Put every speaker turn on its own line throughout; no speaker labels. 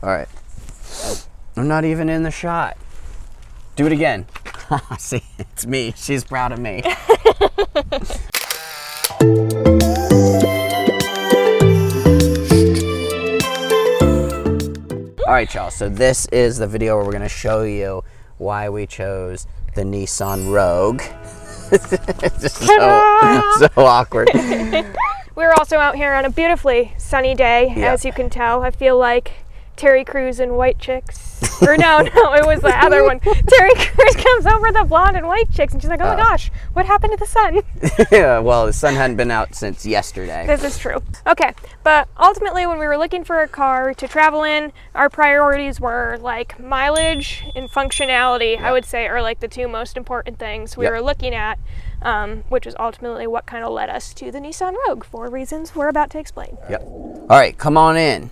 All right. I'm not even in the shot. Do it again. See, it's me. She's proud of me. All right, y'all. So this is the video where we're going to show you why we chose the Nissan Rogue. It's just so awkward.
We're also out here on a beautifully sunny day, as you can tell. I feel like Terry Crews and White Chicks. Or no, it was the other one. Terry Crews comes over the blonde and white chicks, and she's like, oh my gosh, what happened to the sun?
Yeah, well, the sun hadn't been out since yesterday.
This is true. Okay, but ultimately when we were looking for a car to travel in, our priorities were like mileage and functionality, I would say, are like the two most important things we were looking at, which is ultimately what kind of led us to the Nissan Rogue for reasons we're about to explain.
Yep. All right, come on in.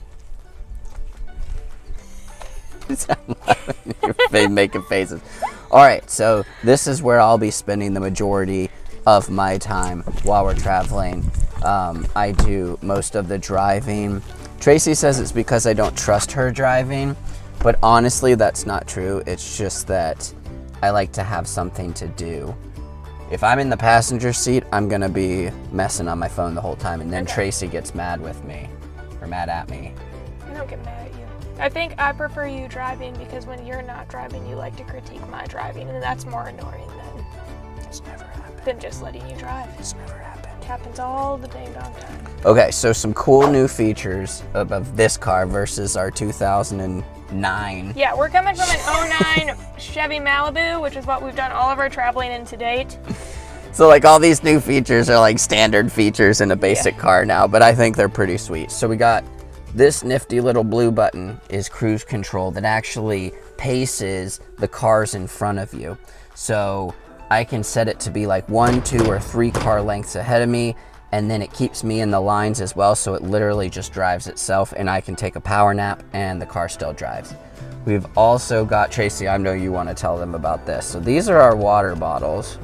You're making faces. All right, so this is where I'll be spending the majority of my time while we're traveling. I do most of the driving. Tracy says it's because I don't trust her driving, but honestly, that's not true. It's just that I like to have something to do. If I'm in the passenger seat, I'm gonna be messing on my phone the whole time, and then Tracy gets mad with me, or mad at me.
I don't get mad at you. I think I prefer you driving because when you're not driving, you like to critique my driving, and that's more annoying than just letting you drive.
It's never happened.
It happens all the dang dong time.
Okay, so some cool new features of this car versus our 2009.
Yeah, we're coming from an 09 Chevy Malibu, which is what we've done all of our traveling in to date.
So like all these new features are like standard features in a basic car now, but I think they're pretty sweet. So we got this nifty little blue button is cruise control that actually paces the cars in front of you. So I can set it to be like 1, 2, or 3 car lengths ahead of me, and then it keeps me in the lines as well, so it literally just drives itself, and I can take a power nap and the car still drives. We've also got, Tracy, I know you want to tell them about this. So these are our water bottles.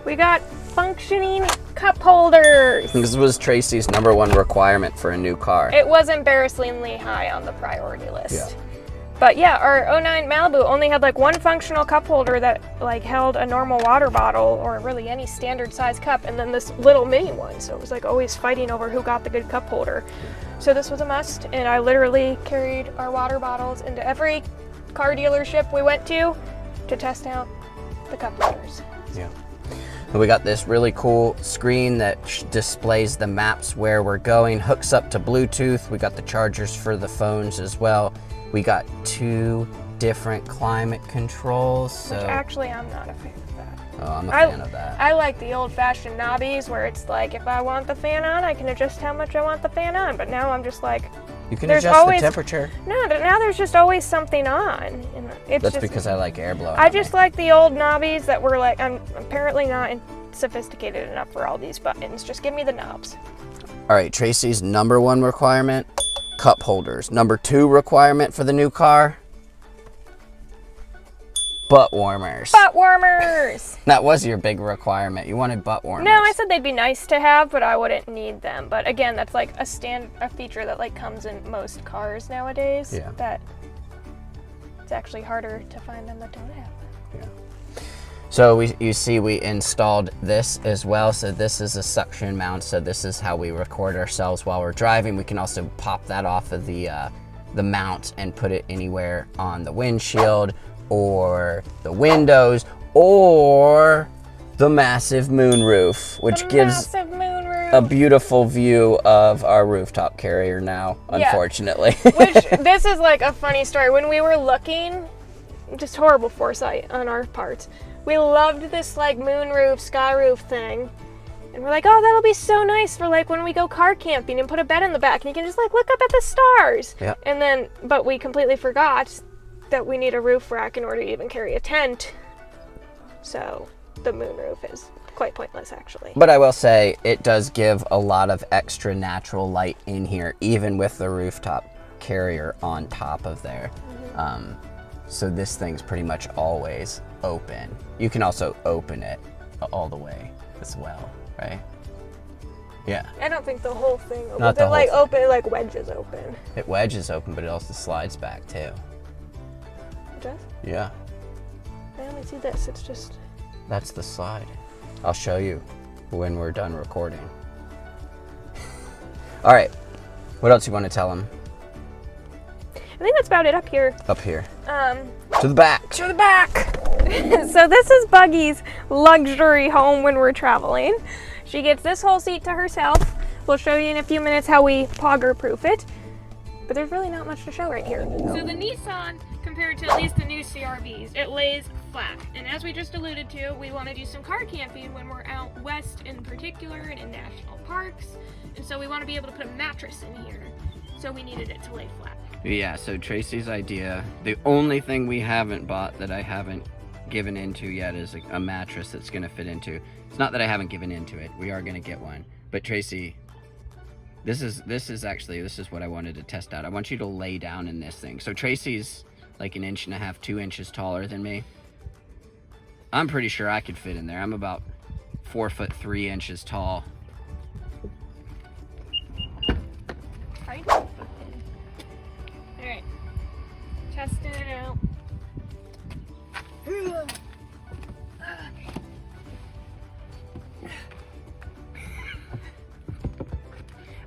We got functioning cup holders.
This was Tracy's #1 requirement for a new car.
It was embarrassingly high on the priority list.
Yeah.
But yeah, our 09 Malibu only had like one functional cup holder that like held a normal water bottle or really any standard size cup, and then this little mini one. So it was like always fighting over who got the good cup holder. So this was a must, and I literally carried our water bottles into every car dealership we went to test out the cup holders.
Yeah. We got this really cool screen that displays the maps where we're going, hooks up to Bluetooth. We got the chargers for the phones as well. We got 2 different climate controls. So.
Which actually I'm not a fan of that.
Oh, I'm a fan of that.
I like the old-fashioned knobbies where it's like if I want the fan on, I can adjust how much I want the fan on. But now I'm just like,
you can adjust the temperature.
No, now there's just always something on. And
That's because I like air blowing.
I just like the old knobbies that were like, I'm apparently not sophisticated enough for all these buttons. Just give me the knobs.
All right, Tracy's #1 requirement, cup holders. #2 requirement for the new car, butt warmers.
Butt warmers!
That was your big requirement. You wanted butt warmers.
No, I said they'd be nice to have, but I wouldn't need them. But again, that's like a feature that like comes in most cars nowadays.
Yeah.
That it's actually harder to find them that don't have them.
Yeah. So you see we installed this as well. So this is a suction mount. So this is how we record ourselves while we're driving. We can also pop that off of the mount and put it anywhere on the windshield or the windows or the massive moonroof, which gives a beautiful view of our rooftop carrier now, unfortunately.
Which, this is like a funny story. When we were looking, just horrible foresight on our part, we loved this like moonroof, sky roof thing. And we're like, oh, that'll be so nice for like when we go car camping and put a bed in the back and you can just like look up at the stars.
Yep.
And then, but we completely forgot that we need a roof rack in order to even carry a tent. So the moonroof is quite pointless actually.
But I will say it does give a lot of extra natural light in here, even with the rooftop carrier on top of there. So this thing's pretty much always open. You can also open it all the way as well, right? Yeah.
I don't think the whole thing opens.
Not the
It like
whole
open, like wedges open.
It wedges open, but it also slides back too.
It does?
Yeah.
I only see this. It's just.
That's the slide. I'll show you when we're done recording. All right. What else you want to tell them?
I think that's about it up here.
Up here.
To
the back.
To the back. So this is Buggy's luxury home when we're traveling. She gets this whole seat to herself. We'll show you in a few minutes how we pogger-proof it. But there's really not much to show right here. So the Nissan, compared to at least the new CRVs, it lays flat. And as we just alluded to, we want to do some car camping when we're out west in particular and in national parks. And so we want to be able to put a mattress in here. So we needed it to lay flat.
Yeah, so Tracy's idea, the only thing we haven't bought that I haven't given into yet is a mattress that's going to fit into. It's not that I haven't given into it. We are going to get one. But Tracy, this is what I wanted to test out. I want you to lay down in this thing. So Tracy's like 1.5 inches, 2 inches taller than me. I'm pretty sure I could fit in there. I'm about 4'3" tall.
Right? Alright. Testing it out.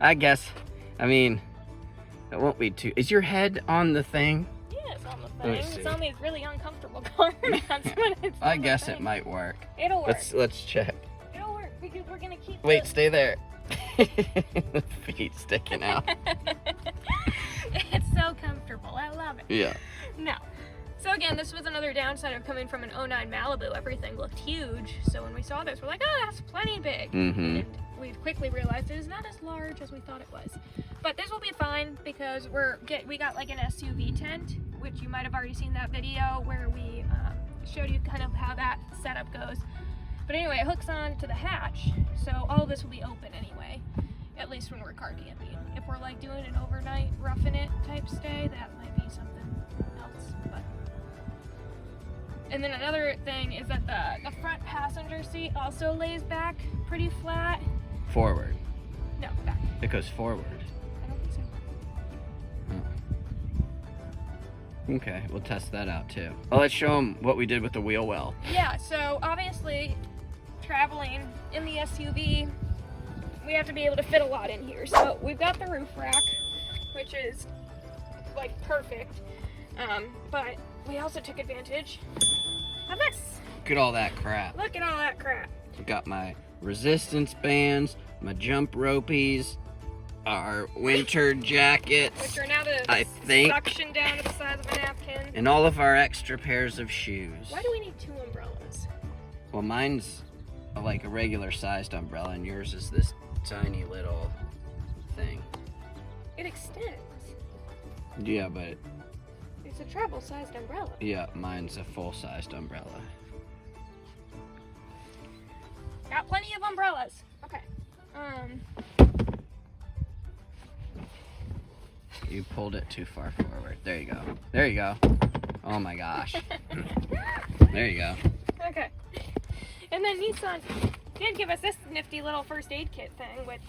I guess, I mean, it won't be too... Is your head on the thing?
Yeah, it's on the thing. It's on these really uncomfortable car mats, but it's
I guess it might work.
It'll work.
Let's check.
It'll work because we're gonna keep
Wait, stay there. Feet sticking out.
It's so comfortable. I love it.
Yeah.
No. So again, this was another downside of coming from an 09 Malibu. Everything looked huge. So when we saw this, we're like, oh, that's plenty big.
Mm-hmm.
And we quickly realized it is not as large as we thought it was. But this will be fine because we got like an SUV tent, which you might have already seen that video where we showed you kind of how that setup goes. But anyway, it hooks on to the hatch, so all of this will be open anyway, at least when we're car camping. If we're like doing an overnight roughing it type stay, that might be something else. But and then another thing is that the front passenger seat also lays back pretty flat.
Forward.
No, back.
It goes forward.
I don't think so.
Okay, we'll test that out too. Well, let's show them what we did with the wheel well.
Yeah, so obviously traveling in the SUV, we have to be able to fit a lot in here. So we've got the roof rack, which is like perfect. But we also took advantage of this.
Look at all that crap.
Look at all that crap.
I've got my resistance bands, my jump ropies, our winter jackets,
Which are now the
I think,
suction down to the size of a napkin.
and all of our extra pairs of shoes.
Why do we need 2 umbrellas?
Well, mine's like a regular sized umbrella, and yours is this tiny little thing.
It extends.
Yeah, but
It's a travel-sized umbrella.
yeah, mine's a full-sized umbrella.
Got plenty of umbrellas. Okay.
You pulled it too far forward. There you go. There you go. Oh my gosh. There you go.
Okay. And then Nissan did give us this nifty little first aid kit thing, which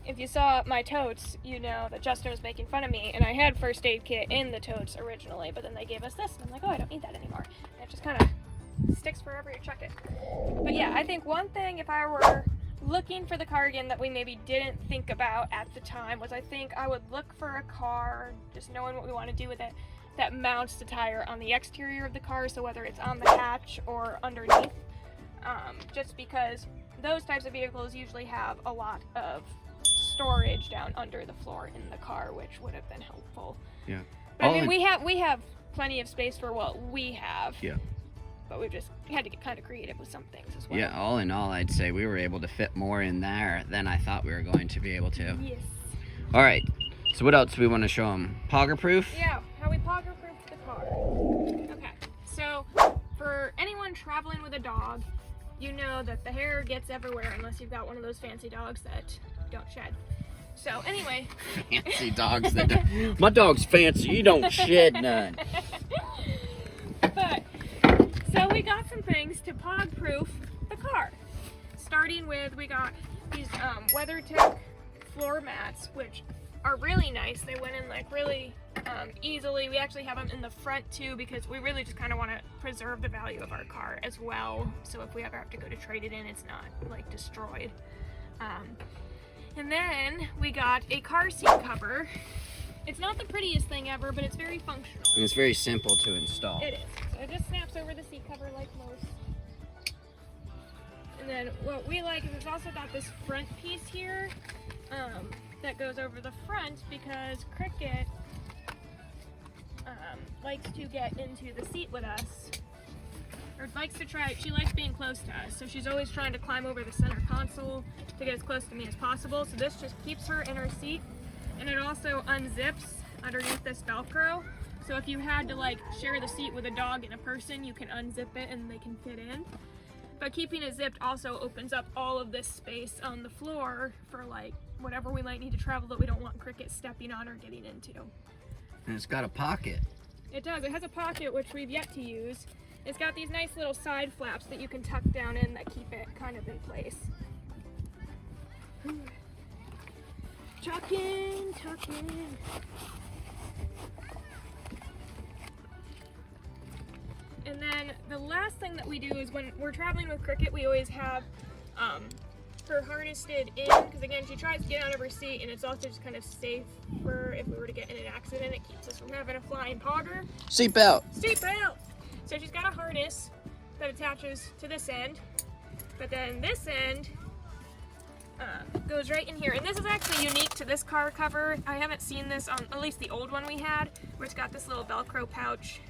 if you saw my totes, you know that Justin was making fun of me, and I had first aid kit in the totes originally, but then they gave us this, and I'm like, oh, I don't need that anymore. And it just kind of sticks wherever you chuck it. But yeah, I think one thing, if I were looking for the car again that we maybe didn't think about at the time, was I think I would look for a car, just knowing what we want to do with it, that mounts the tire on the exterior of the car, so whether it's on the hatch or underneath, just because those types of vehicles usually have a lot of storage down under the floor in the car, which would have been helpful.
Yeah.
But I mean, we have plenty of space for what we have.
Yeah.
But we've just had to get kind of creative with some things as well.
Yeah, all in all, I'd say we were able to fit more in there than I thought we were going to be able to.
Yes.
All right, so what else do we want to show them? Pogger proof?
Yeah, how we pogger proof the car. Okay, so for anyone traveling with a dog, you know that the hair gets everywhere unless you've got one of those fancy dogs that don't shed. So anyway.
Fancy dogs that don't. My dog's fancy, he don't shed none.
But, so we got some things to pog proof the car. Starting with, we got these WeatherTech floor mats, which are really nice. They went in like really easily. We actually have them in the front too because we really just kind of want to preserve the value of our car as well. So if we ever have to go to trade it in, it's not like destroyed. And then we got a car seat cover. It's not the prettiest thing ever, but it's very functional.
And it's very simple to install.
It is. So it just snaps over the seat cover like most. And then what we like is it's also got this front piece here that goes over the front because Cricket likes to get into the seat with us. Or likes to try, she likes being close to us. So she's always trying to climb over the center console to get as close to me as possible. So this just keeps her in her seat. And it also unzips underneath this Velcro. So if you had to like share the seat with a dog and a person, you can unzip it and they can fit in. But keeping it zipped also opens up all of this space on the floor for like whatever we might need to travel that we don't want Cricket stepping on or getting into.
And it's got a pocket.
It does. It has a pocket, which we've yet to use. It's got these nice little side flaps that you can tuck down in that keep it kind of in place. Tuck in, tuck in. And then the last thing that we do is when we're traveling with Cricket, we always have her harnessed in, because again, she tries to get out of her seat, and it's also just kind of safer if we were to get in an accident. It keeps us from having a flying powder.
Seatbelt.
Seatbelt! So she's got a harness that attaches to this end, but then this end goes right in here. And this is actually unique to this car cover. I haven't seen this on at least the old one we had, where it's got this little Velcro pouch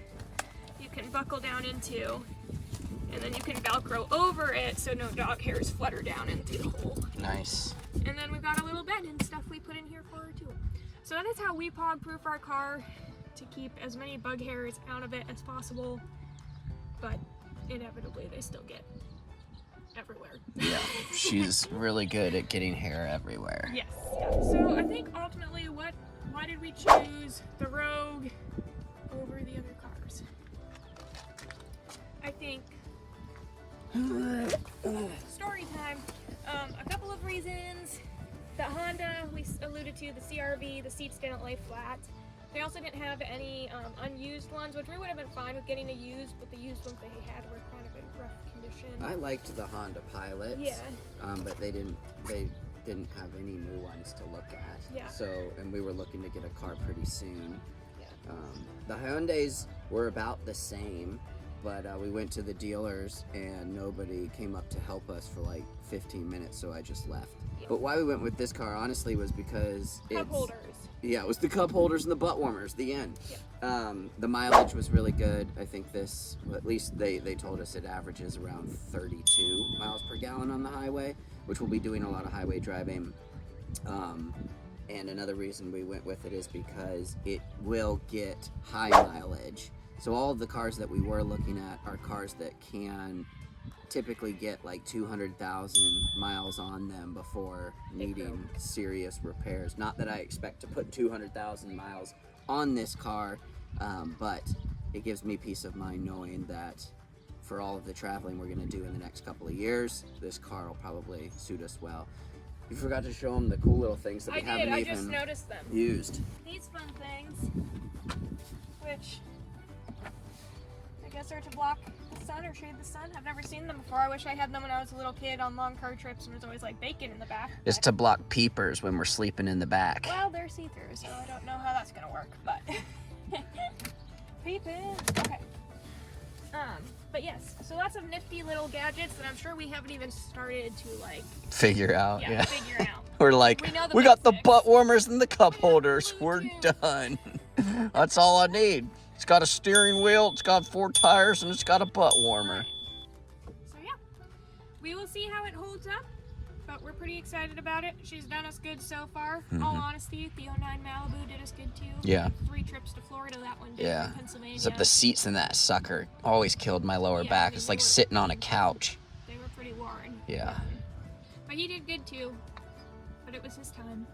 you can buckle down into, and then you can Velcro over it so no dog hairs flutter down into the hole.
Nice.
And then we've got a little bed and stuff we put in here for her too. So that is how we pog-proof our car to keep as many bug hairs out of it as possible, but inevitably they still get everywhere.
Yeah, she's really good at getting hair everywhere.
Yes. Yeah. So I think ultimately why did we choose the Rogue over the other cars? I think story time. A couple of reasons. The Honda, we alluded to, the CRV, the seats didn't lay flat. They also didn't have any unused ones, which we would have been fine with getting a used, but the used ones they had were kind of in rough condition.
I liked the Honda Pilots.
Yeah.
But they didn't have any new ones to look at.
Yeah.
So, and we were looking to get a car pretty soon.
Yeah.
The Hyundais were about the same, but we went to the dealers and nobody came up to help us for like 15 minutes, so I just left.
Yeah.
But why we went with this car, honestly, was because
Cup holders.
Yeah, it was the cup holders and the butt warmers, the end.
Yeah.
The mileage was really good. I think this, well, at least they told us it averages around 32 miles per gallon on the highway, which we'll be doing a lot of highway driving. And another reason we went with it is because it will get high mileage. So all of the cars that we were looking at are cars that can typically get like 200,000 miles on them before needing serious repairs. Not that I expect to put 200,000 miles on this car, but it gives me peace of mind knowing that for all of the traveling we're going to do in the next couple of years, this car will probably suit us well. You forgot to show them the cool little things that we haven't
I just
even
noticed them.
used.
These fun things, which I guess are to block the sun or shade the sun. I've never seen them before. I wish I had them when I was a little kid on long car trips and it was always like bacon in the back.
It's to block peepers when we're sleeping in the back.
Well, they're see-through, so I don't know how that's gonna work, but peeping. Okay. But yes, so lots of nifty little gadgets that I'm sure we haven't even started to like
Figure out, yeah.
figure out.
We're like,
We know the
we got the
basics.
butt warmers and the cup holders.
blue
We're
too.
done. That's all I need. It's got a steering wheel, it's got 4 tires, and it's got a butt warmer.
So yeah, we will see how it holds up, but we're pretty excited about it. She's done us good so far. All honesty, the 09 Malibu did us good too.
Yeah.
3 trips to Florida, that one did.
Yeah.
From Pennsylvania.
Except the seats in that sucker always killed my lower
Yeah,
back.
I mean,
It's
they
like
were-
sitting on a couch.
They were pretty worn.
Yeah.
But he did good too. But it was his time.